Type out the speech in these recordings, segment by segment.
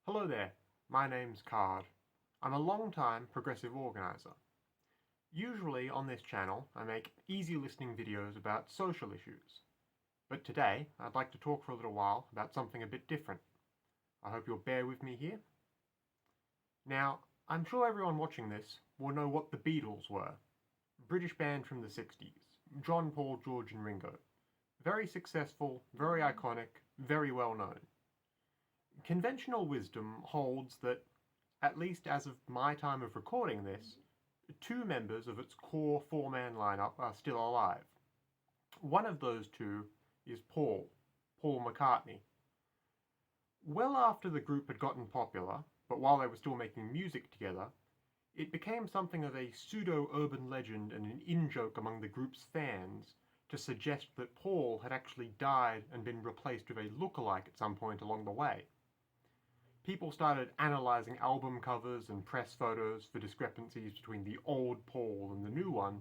Hello there, my name's Card. I'm a long-time progressive organiser. Usually on this channel I make easy listening videos about social issues. But today I'd like to talk for a little while about something a bit different. I hope you'll bear with me here. Now, I'm sure everyone watching this will know what the Beatles were. British band from the 60s. John, Paul, George and Ringo. Very successful, very iconic, very well known. Conventional wisdom holds that, at least as of my time of recording this, two members of its core four-man lineup are still alive. One of those two is Paul McCartney. Well after the group had gotten popular, but while they were still making music together, it became something of a pseudo-urban legend and an in-joke among the group's fans to suggest that Paul had actually died and been replaced with a look-alike at some point along the way. People started analysing album covers and press photos for discrepancies between the old Paul and the new one,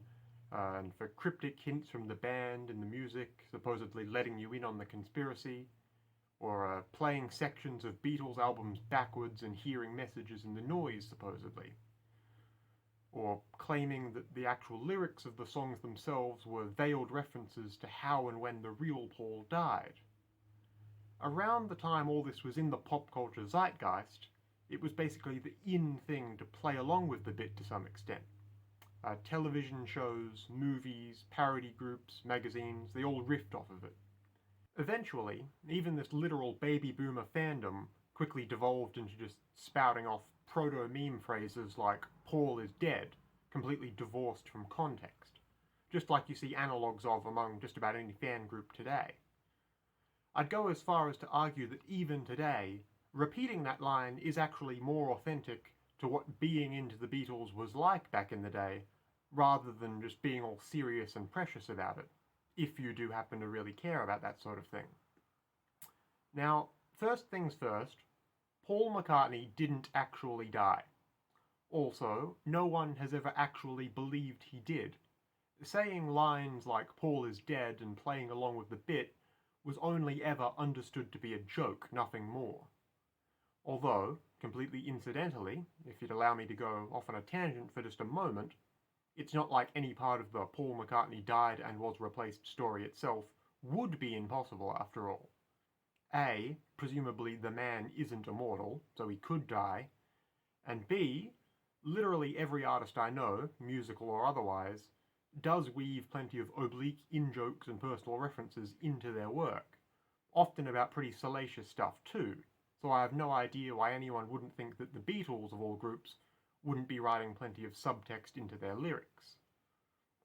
and for cryptic hints from the band and the music, supposedly letting you in on the conspiracy, or playing sections of Beatles albums backwards and hearing messages in the noise, supposedly, or claiming that the actual lyrics of the songs themselves were veiled references to how and when the real Paul died. Around the time all this was in the pop culture zeitgeist, it was basically the in thing to play along with the bit to some extent. Television shows, movies, parody groups, magazines, they all riffed off of it. Eventually, even this literal baby boomer fandom quickly devolved into just spouting off proto-meme phrases like "Paul is dead," completely divorced from context, just like you see analogues of among just about any fan group today. I'd go as far as to argue that even today, repeating that line is actually more authentic to what being into the Beatles was like back in the day, rather than just being all serious and precious about it, if you do happen to really care about that sort of thing. Now, first things first, Paul McCartney didn't actually die. Also, no one has ever actually believed he did. Saying lines like "Paul is dead" and playing along with the bit was only ever understood to be a joke, nothing more. Although, completely incidentally, if you'd allow me to go off on a tangent for just a moment, it's not like any part of the Paul McCartney died and was replaced story itself would be impossible after all. A, presumably the man isn't immortal, so he could die, and B, literally every artist I know, musical or otherwise, does weave plenty of oblique in-jokes and personal references into their work, often about pretty salacious stuff too, so I have no idea why anyone wouldn't think that the Beatles, of all groups, wouldn't be writing plenty of subtext into their lyrics.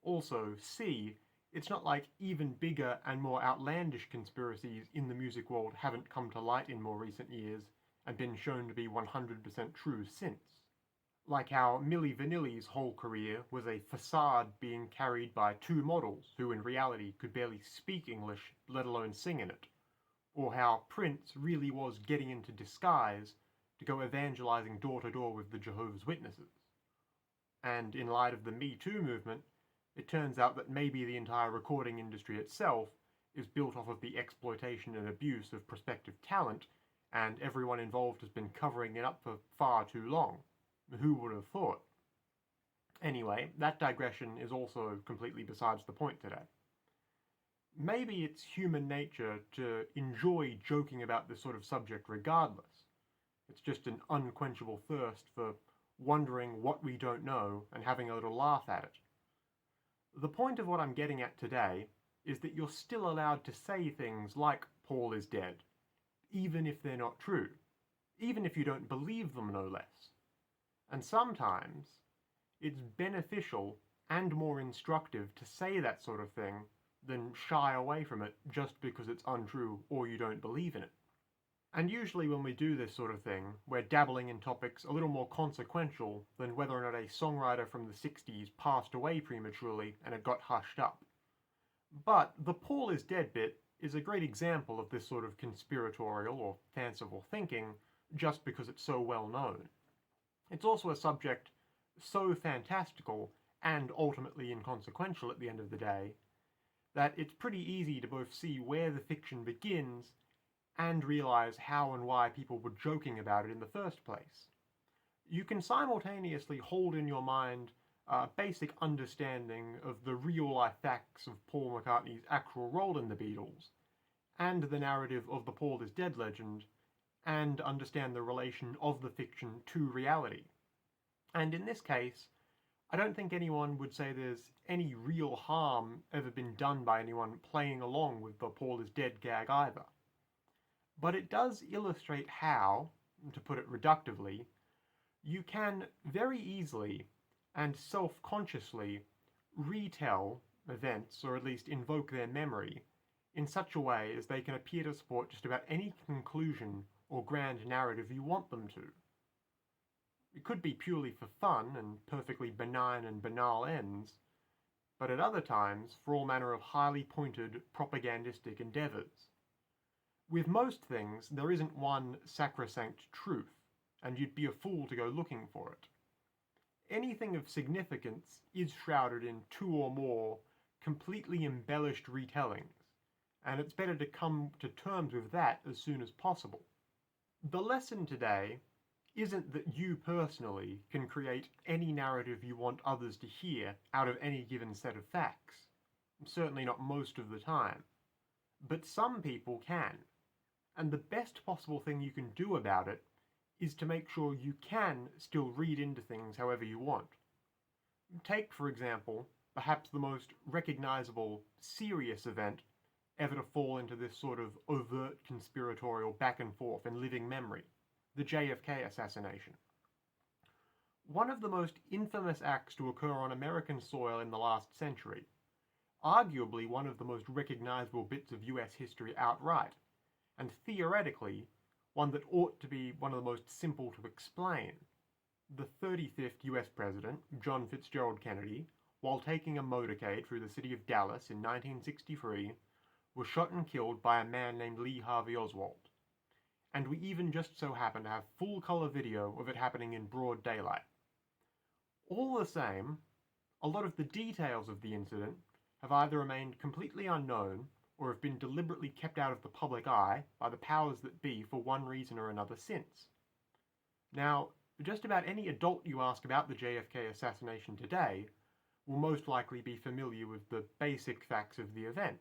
Also, C, it's not like even bigger and more outlandish conspiracies in the music world haven't come to light in more recent years and been shown to be 100% true since. Like how Milli Vanilli's whole career was a facade being carried by two models who in reality could barely speak English, let alone sing in it. Or how Prince really was getting into disguise to go evangelizing door to door with the Jehovah's Witnesses. And in light of the Me Too movement, it turns out that maybe the entire recording industry itself is built off of the exploitation and abuse of prospective talent, and everyone involved has been covering it up for far too long. Who would have thought? Anyway, that digression is also completely besides the point today. Maybe it's human nature to enjoy joking about this sort of subject regardless. It's just an unquenchable thirst for wondering what we don't know and having a little laugh at it. The point of what I'm getting at today is that you're still allowed to say things like "Paul is dead," even if they're not true, even if you don't believe them, no less. And sometimes it's beneficial and more instructive to say that sort of thing than shy away from it just because it's untrue or you don't believe in it. And usually when we do this sort of thing, we're dabbling in topics a little more consequential than whether or not a songwriter from the 60s passed away prematurely and it got hushed up. But the "Paul is dead" bit is a great example of this sort of conspiratorial or fanciful thinking just because it's so well known. It's also a subject so fantastical and ultimately inconsequential at the end of the day that it's pretty easy to both see where the fiction begins and realize how and why people were joking about it in the first place. You can simultaneously hold in your mind a basic understanding of the real-life facts of Paul McCartney's actual role in the Beatles, and the narrative of the Paul is Dead legend, and understand the relation of the fiction to reality. And in this case, I don't think anyone would say there's any real harm ever been done by anyone playing along with the Paul is Dead gag either. But it does illustrate how, to put it reductively, you can very easily and self-consciously retell events, or at least invoke their memory, in such a way as they can appear to support just about any conclusion or grand narrative you want them to. It could be purely for fun and perfectly benign and banal ends, but at other times for all manner of highly pointed propagandistic endeavours. With most things, there isn't one sacrosanct truth, and you'd be a fool to go looking for it. Anything of significance is shrouded in two or more completely embellished retellings, and it's better to come to terms with that as soon as possible. The lesson today isn't that you personally can create any narrative you want others to hear out of any given set of facts. Certainly not most of the time. But some people can. And the best possible thing you can do about it is to make sure you can still read into things however you want. Take, for example, perhaps the most recognizable serious event ever to fall into this sort of overt conspiratorial back and forth in living memory: the JFK assassination. One of the most infamous acts to occur on American soil in the last century, arguably one of the most recognizable bits of US history outright, and theoretically one that ought to be one of the most simple to explain. The 35th US President, John Fitzgerald Kennedy, while taking a motorcade through the city of Dallas in 1963, was shot and killed by a man named Lee Harvey Oswald. And we even just so happen to have full-color video of it happening in broad daylight. All the same, a lot of the details of the incident have either remained completely unknown or have been deliberately kept out of the public eye by the powers that be for one reason or another since. Now, just about any adult you ask about the JFK assassination today will most likely be familiar with the basic facts of the event.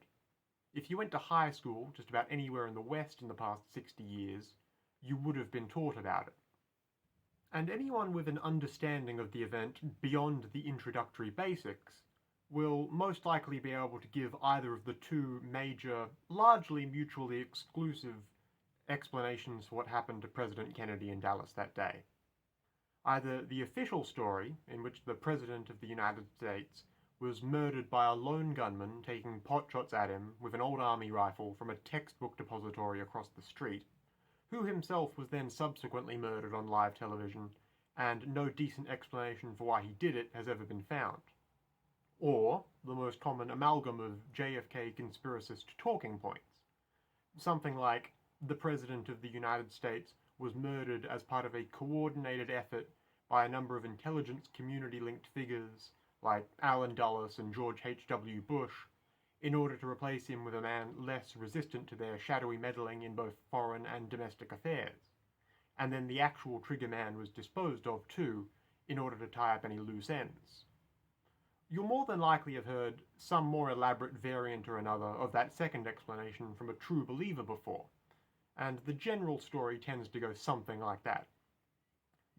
If you went to high school just about anywhere in the West in the past 60 years, you would have been taught about it. And anyone with an understanding of the event beyond the introductory basics will most likely be able to give either of the two major, largely mutually exclusive explanations for what happened to President Kennedy in Dallas that day. Either the official story, in which the President of the United States was murdered by a lone gunman taking potshots at him with an old army rifle from a textbook depository across the street, who himself was then subsequently murdered on live television, and no decent explanation for why he did it has ever been found. Or the most common amalgam of JFK conspiracist talking points. Something like, the President of the United States was murdered as part of a coordinated effort by a number of intelligence community-linked figures like Allen Dulles and George H.W. Bush, in order to replace him with a man less resistant to their shadowy meddling in both foreign and domestic affairs. And then the actual triggerman was disposed of too, in order to tie up any loose ends. You'll more than likely have heard some more elaborate variant or another of that second explanation from a true believer before, and the general story tends to go something like that.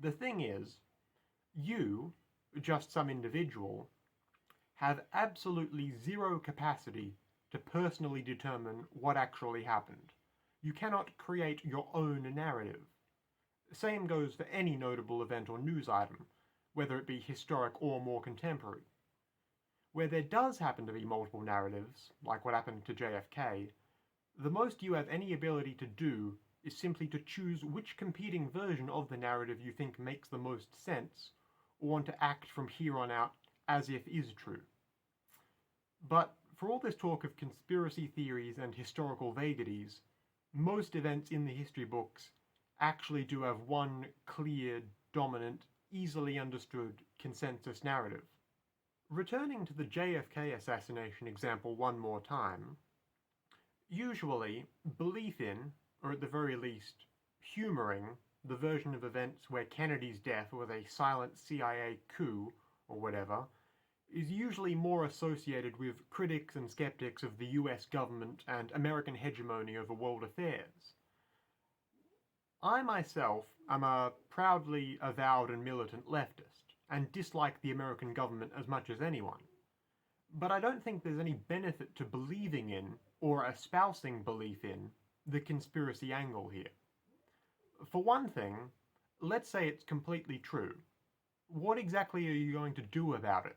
The thing is, you, just some individual, have absolutely zero capacity to personally determine what actually happened. You cannot create your own narrative. Same goes for any notable event or news item, whether it be historic or more contemporary. Where there does happen to be multiple narratives, like what happened to JFK, the most you have any ability to do is simply to choose which competing version of the narrative you think makes the most sense, or want to act from here on out as if is true. But for all this talk of conspiracy theories and historical vagaries, most events in the history books actually do have one clear, dominant, easily understood consensus narrative. Returning to the JFK assassination example one more time, usually belief in, or at the very least, humouring the version of events where Kennedy's death was a silent CIA coup, or whatever, is usually more associated with critics and skeptics of the US government and American hegemony over world affairs. I myself am a proudly avowed and militant leftist, and dislike the American government as much as anyone. But I don't think there's any benefit to believing in, or espousing belief in, the conspiracy angle here. For one thing, let's say it's completely true. What exactly are you going to do about it?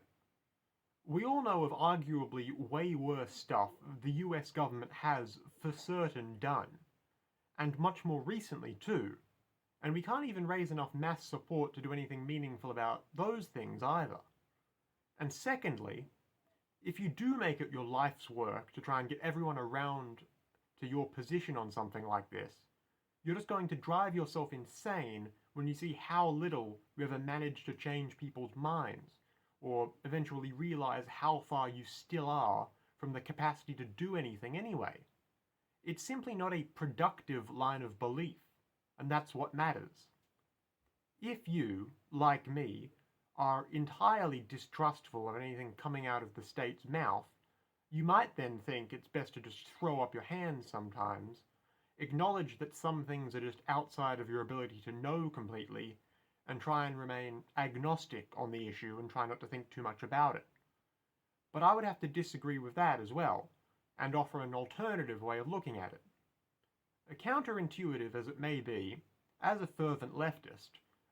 We all know of arguably way worse stuff the US government has for certain done, and much more recently too, and we can't even raise enough mass support to do anything meaningful about those things either. And secondly, if you do make it your life's work to try and get everyone around to your position on something like this, you're just going to drive yourself insane when you see how little you ever manage to change people's minds, or eventually realize how far you still are from the capacity to do anything anyway. It's simply not a productive line of belief, and that's what matters. If you, like me, are entirely distrustful of anything coming out of the state's mouth, you might then think it's best to just throw up your hands sometimes, acknowledge that some things are just outside of your ability to know completely, and try and remain agnostic on the issue and try not to think too much about it. But I would have to disagree with that as well, and offer an alternative way of looking at it. Counterintuitive as it may be, as a fervent leftist,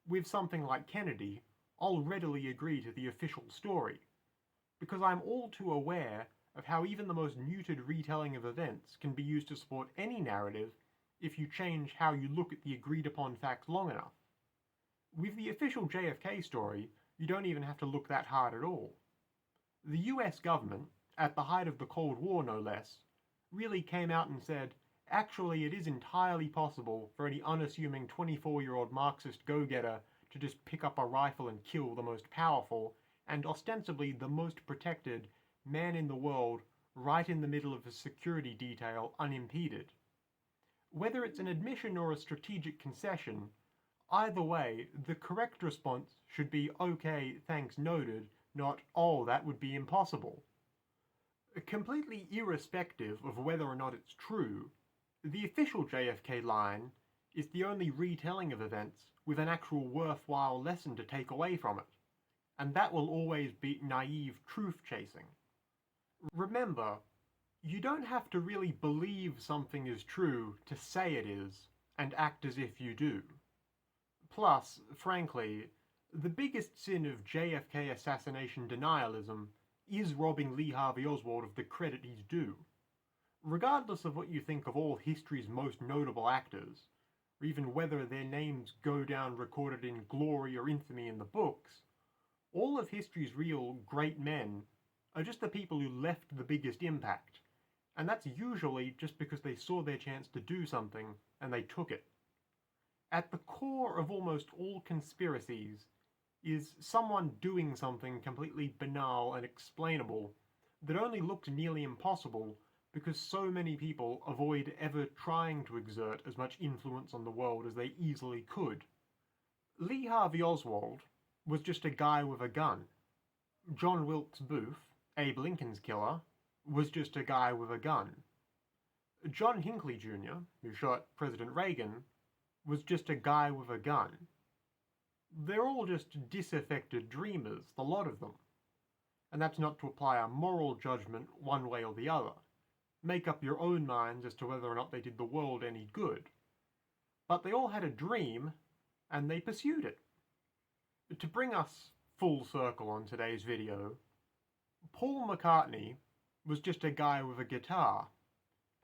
with something like Kennedy, I'll readily agree to the official story, because I'm all too aware of how even the most muted retelling of events can be used to support any narrative if you change how you look at the agreed upon facts long enough. With the official JFK story, you don't even have to look that hard at all. The US government, at the height of the Cold War no less, really came out and said, actually it is entirely possible for any unassuming 24-year-old Marxist go-getter to just pick up a rifle and kill the most powerful, and ostensibly the most protected, man in the world right in the middle of a security detail unimpeded. Whether it's an admission or a strategic concession, either way, the correct response should be okay, thanks noted, not oh, that would be impossible. Completely irrespective of whether or not it's true, the official JFK line is the only retelling of events with an actual worthwhile lesson to take away from it, and that will always be naive truth-chasing. Remember, you don't have to really believe something is true to say it is, and act as if you do. Plus, frankly, the biggest sin of JFK assassination denialism is robbing Lee Harvey Oswald of the credit he's due. Regardless of what you think of all history's most notable actors, or even whether their names go down recorded in glory or infamy in the books, all of history's real great men are just the people who left the biggest impact, and that's usually just because they saw their chance to do something and they took it. At the core of almost all conspiracies is someone doing something completely banal and explainable that only looked nearly impossible because so many people avoid ever trying to exert as much influence on the world as they easily could. Lee Harvey Oswald was just a guy with a gun. John Wilkes Booth, Abe Lincoln's killer, was just a guy with a gun. John Hinckley Jr., who shot President Reagan, was just a guy with a gun. They're all just disaffected dreamers, the lot of them. And that's not to apply a moral judgment one way or the other. Make up your own minds as to whether or not they did the world any good. But they all had a dream, and they pursued it. To bring us full circle on today's video, Paul McCartney was just a guy with a guitar,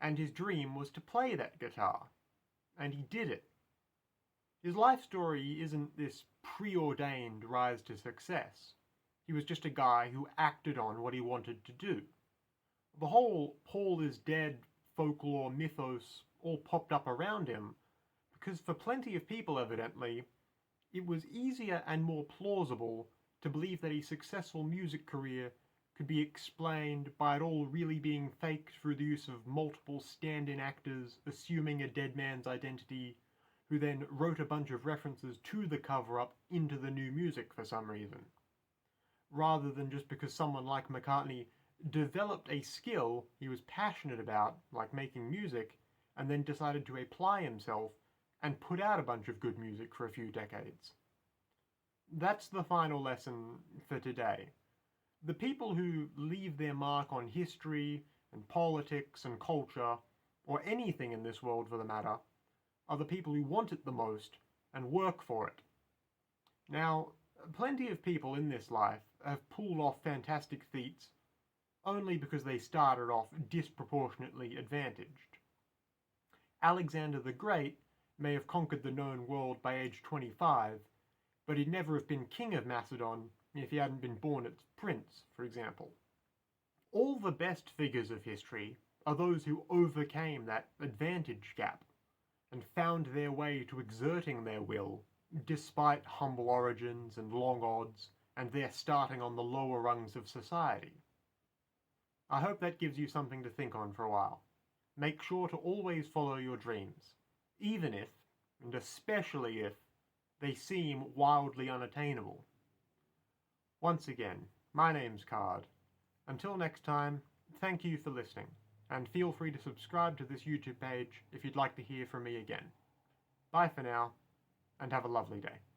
and his dream was to play that guitar, and he did it. His life story isn't this preordained rise to success. He was just a guy who acted on what he wanted to do. The whole Paul is dead folklore mythos all popped up around him because for plenty of people evidently, it was easier and more plausible to believe that a successful music career could be explained by it all really being faked through the use of multiple stand-in actors assuming a dead man's identity, who then wrote a bunch of references to the cover-up into the new music for some reason. Rather than just because someone like McCartney developed a skill he was passionate about, like making music, and then decided to apply himself and put out a bunch of good music for a few decades. That's the final lesson for today. The people who leave their mark on history and politics and culture, or anything in this world for the matter, are the people who want it the most and work for it. Now, plenty of people in this life have pulled off fantastic feats only because they started off disproportionately advantaged. Alexander the Great may have conquered the known world by age 25, but he'd never have been king of Macedon if he hadn't been born its prince, for example. All the best figures of history are those who overcame that advantage gap and found their way to exerting their will despite humble origins and long odds and their starting on the lower rungs of society. I hope that gives you something to think on for a while. Make sure to always follow your dreams, even if, and especially if, they seem wildly unattainable. Once again, my name's Card. Until next time, thank you for listening, and feel free to subscribe to this YouTube page if you'd like to hear from me again. Bye for now, and have a lovely day.